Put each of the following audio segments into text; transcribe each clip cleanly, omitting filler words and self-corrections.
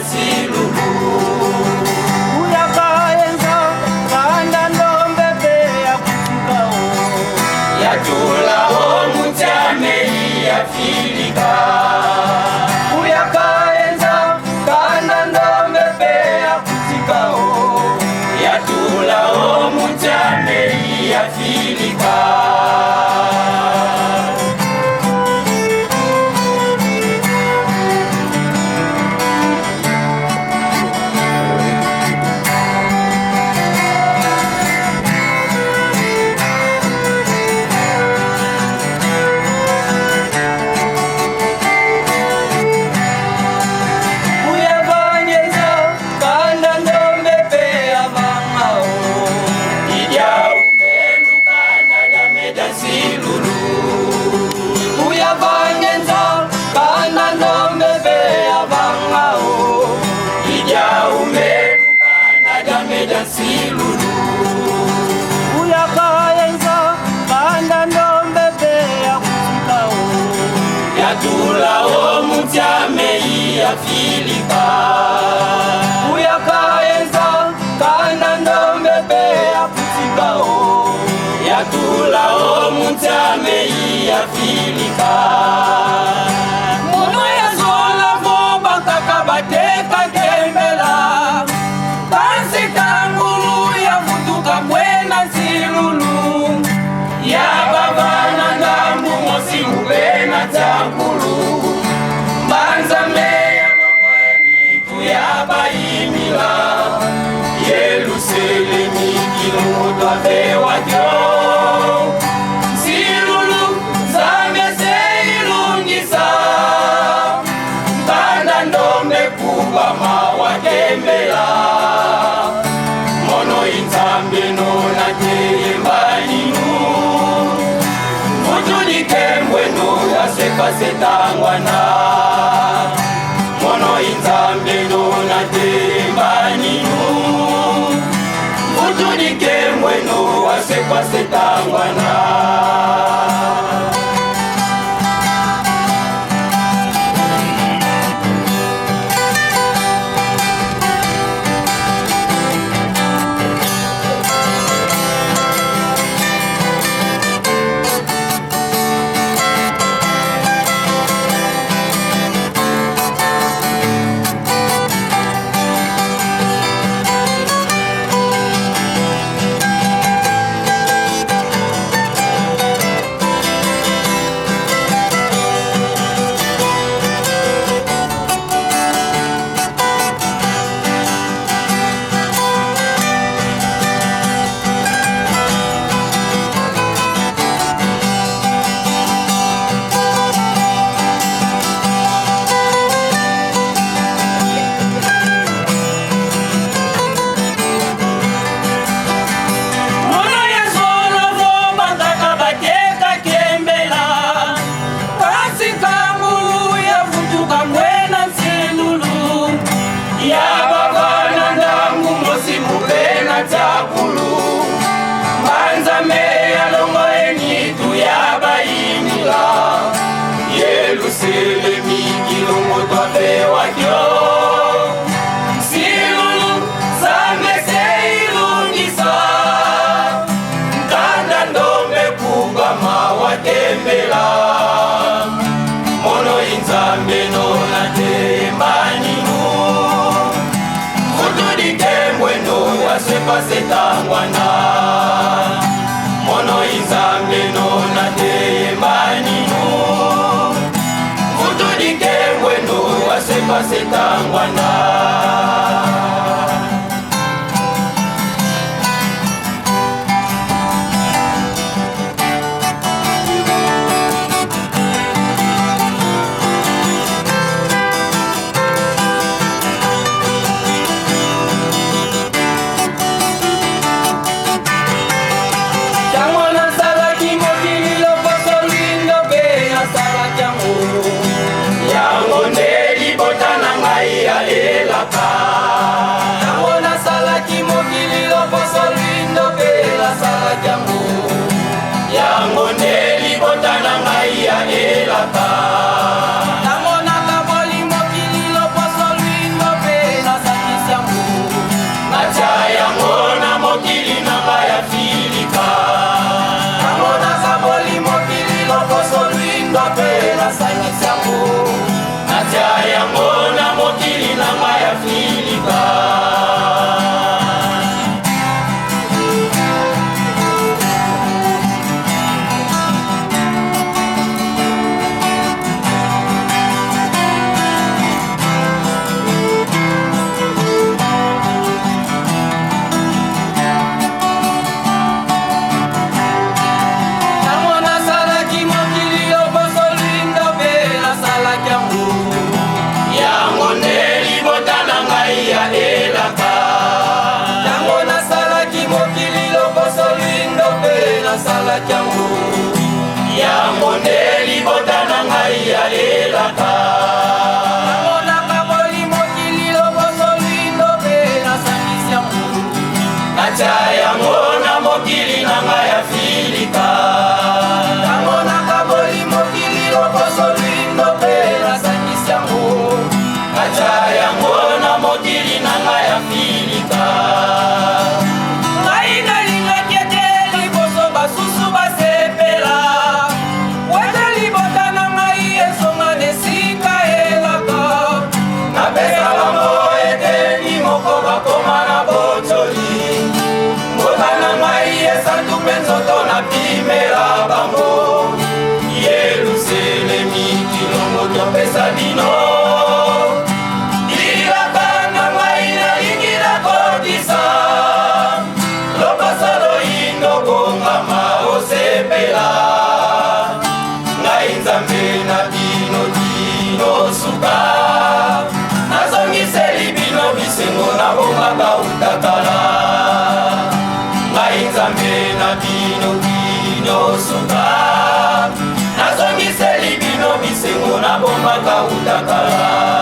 silulu uyakaenza kanda ndombe pe yakutikao yatulaho mutame yafilika uyakaenza kanda ndombe pe yakutikao yatulaho mutame yafilika silulu uyakaenza kanda ndombe pe yakutikao yatulaho mutame yafilika uyakaenza kanda ndombe pe yakutikao yatulaho mutame yafilika mono yazola vo bakaka bateka kembela kansikangulu yavutuka mwena silulu yababana ndambu mosi mubena tankulu mbanza meya nomwenitu yabayimila yeluselemi kilomutwavewadyo silulu zamese ilungisa nkanda ndombe kuba mawakembela mono inzambe nona teyembaninu mutudikembweno yasepasetangwana mono inzambe nona teyembaninu mutudikembweno yasepasetangwana Yeluselemi kilomutwavewadyo silulu zamese ilungisa nkanda ndombe kuba mawakembela mono inzambe nona tembaninu mutudikembweno yasepasetangwana mono inzambe nona tembaninu mutudikembweno yasepasetangwana ya Botana ngai ya elaka bino ilaka na ngai nalingi nakokisa lokosolo ino kongama osepela ngai nzambe na bino dino suka nazongiseli bino bisengo na bomaka utakala ngai nzambe na bino dino suka nazongiseli bino bisengo na bomaka utakala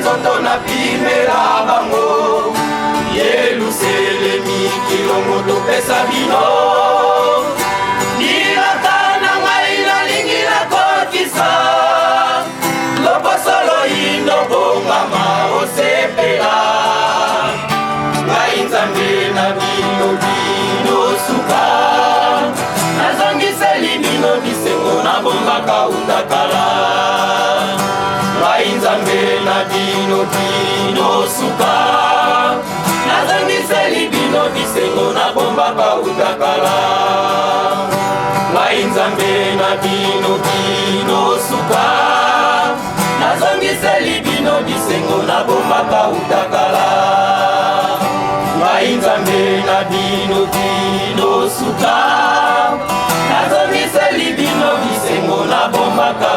nzoto na pimela bango Yelusalemi kilongo topesa bino ilaka na ngai nalingi nakokisa lobosolo ino bongama osepela ngai nzambe na bino dino suka nazongiseli bino bisengo na bombaka utakala ngai nzambe na bino dino suka nazongiseli bino bisengo na bombaka utakala ngai nzambe na bino dino suka nazongiseli bino bisengo na bombaka utakala ngai nzambe na bino dino suka nazongiseli bino bisengo na bombaka